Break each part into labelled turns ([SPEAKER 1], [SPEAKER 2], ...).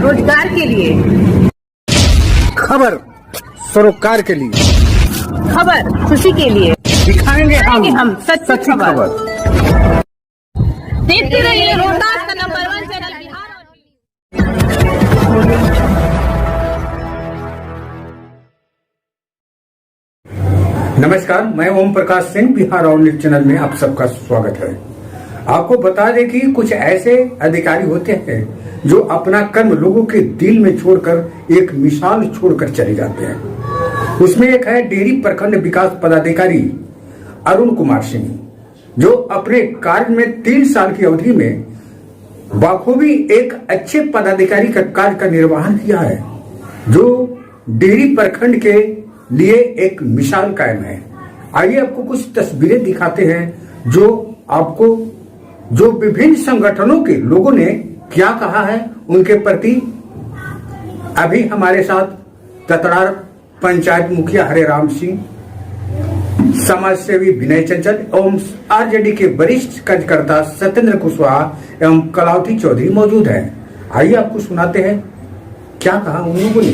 [SPEAKER 1] रोजगार के लिए,
[SPEAKER 2] खबर सरोकार के लिए,
[SPEAKER 1] खबर खुशी के लिए,
[SPEAKER 2] दिखाएंगे
[SPEAKER 1] हम सच्ची खबर। देखते रहिए रोहतास का नंबर 1 चैनल बिहार।
[SPEAKER 2] नमस्कार, मैं ओम प्रकाश सिंह, बिहार और न्यूज चैनल में आप सबका स्वागत है। आपको बता दें कि कुछ ऐसे अधिकारी होते हैं जो अपना कर्म लोगों के दिल में छोड़कर एक मिसाल छोड़कर चले जाते हैं। उसमें एक है डेहरी प्रखंड विकास पदाधिकारी अरुण कुमार सिंह, जो अपने कार्य में 3 साल की अवधि में बखूबी एक अच्छे पदाधिकारी का कार्य का निर्वहन किया है, जो डेहरी प्रखंड के लिए एक मिसाल कायम है। आइए आपको कुछ तस्वीरें दिखाते हैं जो विभिन्न संगठनों के लोगों ने क्या कहा है उनके प्रति। अभी हमारे साथ ततरार पंचायत मुखिया हरे राम सिंह, समाज सेवी विनय चंचल एवं आरजेडी के वरिष्ठ कार्यकर्ता सत्येंद्र कुशवाहा एवं कलावती चौधरी मौजूद हैं। आइए आपको सुनाते हैं क्या कहा उन लोगों ने।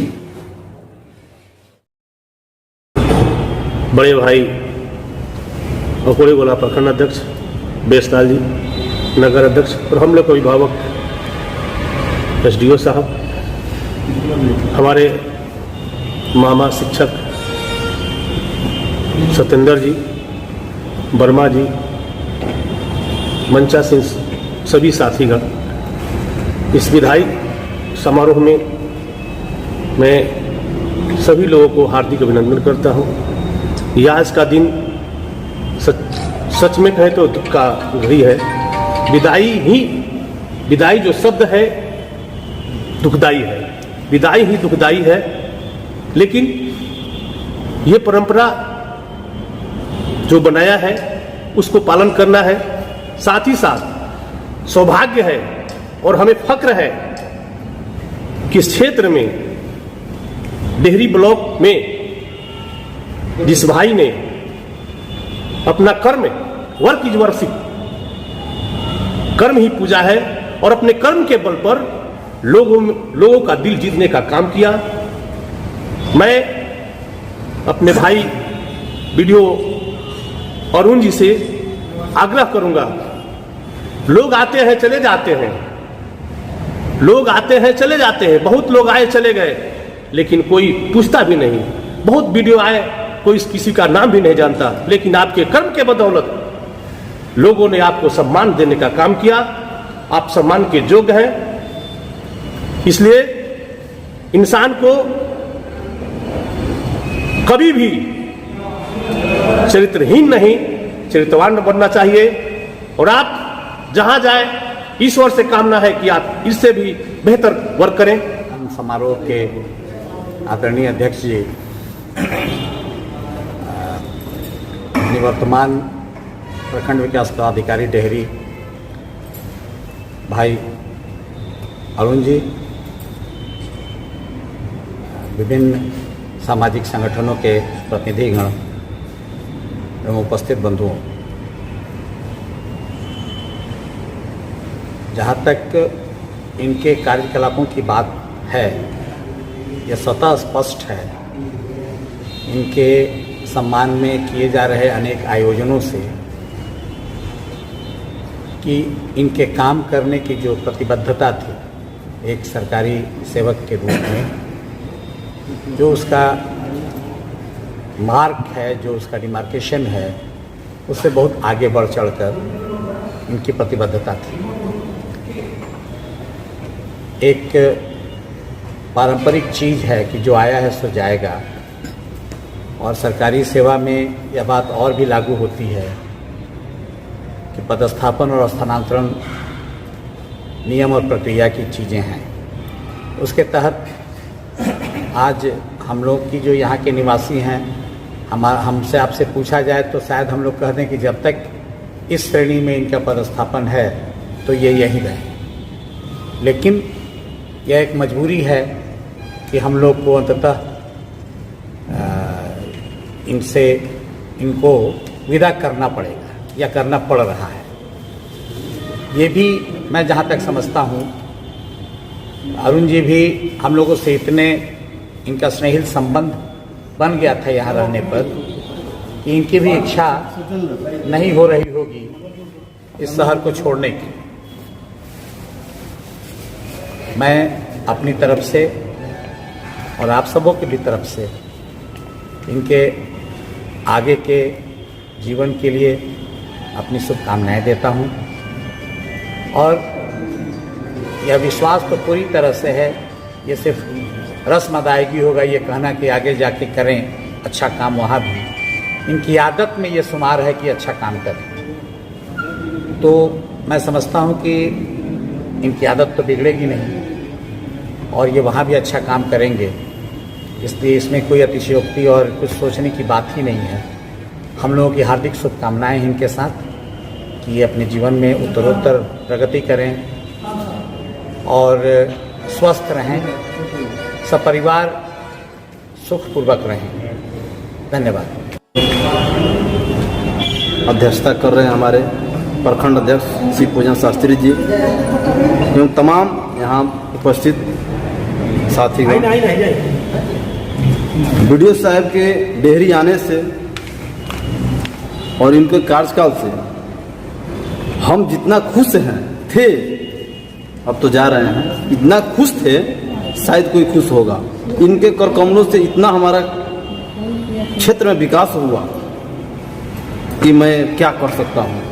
[SPEAKER 3] बड़े भाई अकोड़े गोला प्रखंड अध्यक्ष बेसलाल जी, नगर अध्यक्ष और हम लोग के अभिभावक एसडीओ साहब, हमारे मामा शिक्षक सत्येंद्र जी, वर्मा जी, मंचा सिंह, सभी साथीगण, इस विधायी समारोह में मैं सभी लोगों को हार्दिक अभिनंदन करता हूं। यह आज का दिन सच में कहें तो दुख का घड़ी है। विदाई जो शब्द है दुखदाई है, विदाई ही दुखदाई है, लेकिन ये परंपरा जो बनाया है उसको पालन करना है। साथ ही साथ सौभाग्य है और हमें फक्र है कि इस क्षेत्र में डेहरी ब्लॉक में जिस भाई ने अपना कर्म, वर्क इज वर्शिप, कर्म ही पूजा है और अपने कर्म के बल पर लोगों का दिल जीतने का काम किया। मैं अपने भाई वीडियो अरुण जी से आग्रह करूंगा, लोग आते हैं चले जाते हैं, लोग आते हैं चले जाते हैं, बहुत लोग आए चले गए, लेकिन कोई पूछता भी नहीं। बहुत वीडियो आए, कोई किसी का नाम भी नहीं जानता, लेकिन आपके कर्म के बदौलत लोगों ने आपको सम्मान देने का काम किया। आप सम्मान के योग्य हैं। इसलिए इंसान को कभी भी चरित्रहीन नहीं, चरित्रवान बनना चाहिए। और आप जहां जाए, ईश्वर से कामना है कि आप इससे भी बेहतर वर्क करें।
[SPEAKER 4] समारोह के आदरणीय अध्यक्ष जी, निवर्तमान प्रखंड विकास पदाधिकारी डेहरी भाई अरुण जी, विभिन्न सामाजिक संगठनों के प्रतिनिधिगण एवं उपस्थित बंधुओं, जहाँ तक इनके कार्यकलापों की बात है, यह स्वतः स्पष्ट है। इनके सम्मान में किए जा रहे अनेक आयोजनों से कि इनके काम करने की जो प्रतिबद्धता थी एक सरकारी सेवक के रूप में, जो उसका मार्क है, जो उसका डिमार्केशन है, उससे बहुत आगे बढ़ चढ़कर इनकी प्रतिबद्धता थी। एक पारंपरिक चीज़ है कि जो आया है सो जाएगा, और सरकारी सेवा में यह बात और भी लागू होती है कि पदस्थापन और स्थानांतरण नियम और प्रक्रिया की चीज़ें हैं। उसके तहत आज हम लोग की जो यहाँ के निवासी हैं, हमसे आपसे पूछा जाए तो शायद हम लोग कह दें कि जब तक इस श्रेणी में इनका पदस्थापन है तो ये यहीं रहे। लेकिन यह एक मजबूरी है कि हम लोग को अंततः इनको विदा करना पड़ेगा या करना पड़ रहा है। ये भी मैं जहाँ तक समझता हूँ अरुण जी भी हम लोगों से इतने इनका स्नेहिल संबंध बन गया था यहाँ रहने पर कि इनकी भी इच्छा नहीं हो रही होगी इस शहर को छोड़ने की। मैं अपनी तरफ से और आप सबों की भी तरफ से इनके आगे के जीवन के लिए अपनी शुभकामनाएं देता हूं और यह विश्वास तो पूरी तरह से है, ये सिर्फ रस्म अदायगी होगा ये कहना कि आगे जाके करें अच्छा काम, वहाँ भी इनकी आदत में ये शुमार है कि अच्छा काम करें। तो मैं समझता हूँ कि इनकी आदत तो बिगड़ेगी नहीं और ये वहाँ भी अच्छा काम करेंगे, इसलिए इसमें कोई अतिशयोक्ति और कुछ सोचने की बात ही नहीं है। हम लोगों की हार्दिक शुभकामनाएं हैं इनके साथ कि ये अपने जीवन में उत्तरोत्तर प्रगति करें और स्वस्थ रहें, सपरिवार सुखपूर्वक रहें। धन्यवाद।
[SPEAKER 5] अध्यक्षता कर रहे हैं हमारे प्रखंड अध्यक्ष श्री पूजन शास्त्री जी एवं तमाम यहाँ उपस्थित साथीगण। बीडीओ साहब के डेहरी आने से और इनके कार्यकाल से हम जितना खुश थे, अब तो जा रहे हैं, इतना खुश थे शायद कोई खुश होगा। इनके कर कमलों से इतना हमारा क्षेत्र में विकास हुआ कि मैं क्या कर सकता हूँ।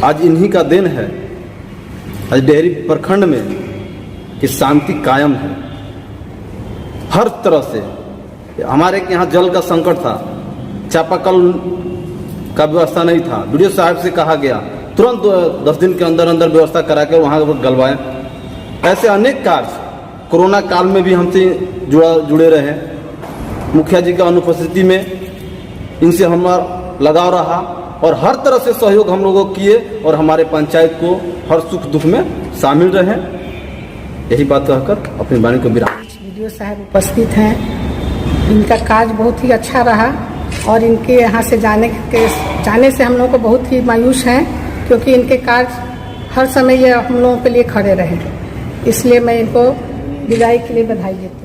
[SPEAKER 5] आज इन्हीं का देन है, आज डेहरी प्रखंड में कि शांति कायम है हर तरह से। हमारे यहाँ जल का संकट था, चापाकल का व्यवस्था नहीं था, बीडीओ साहब से कहा गया तुरंत 10 दिन के अंदर अंदर व्यवस्था करा कर वहाँ गलवाएं। ऐसे अनेक कार्य कोरोना काल में भी हमसे जुड़े रहे। मुखिया जी का अनुपस्थिति में इनसे हमारा लगाव रहा और हर तरह से सहयोग हम लोगों किए और हमारे पंचायत को हर सुख दुख में शामिल रहे। यही बात कहकर अपनी वाणी को विराम।
[SPEAKER 6] बीडीओ साहब उपस्थित हैं, इनका कार्य बहुत ही अच्छा रहा और इनके यहाँ से जाने से हम लोग को बहुत ही मायूस हैं, क्योंकि इनके कार्य हर समय ये हम लोगों के लिए खड़े रहे। इसलिए मैं इनको विदाई के लिए बधाई देती हूँ।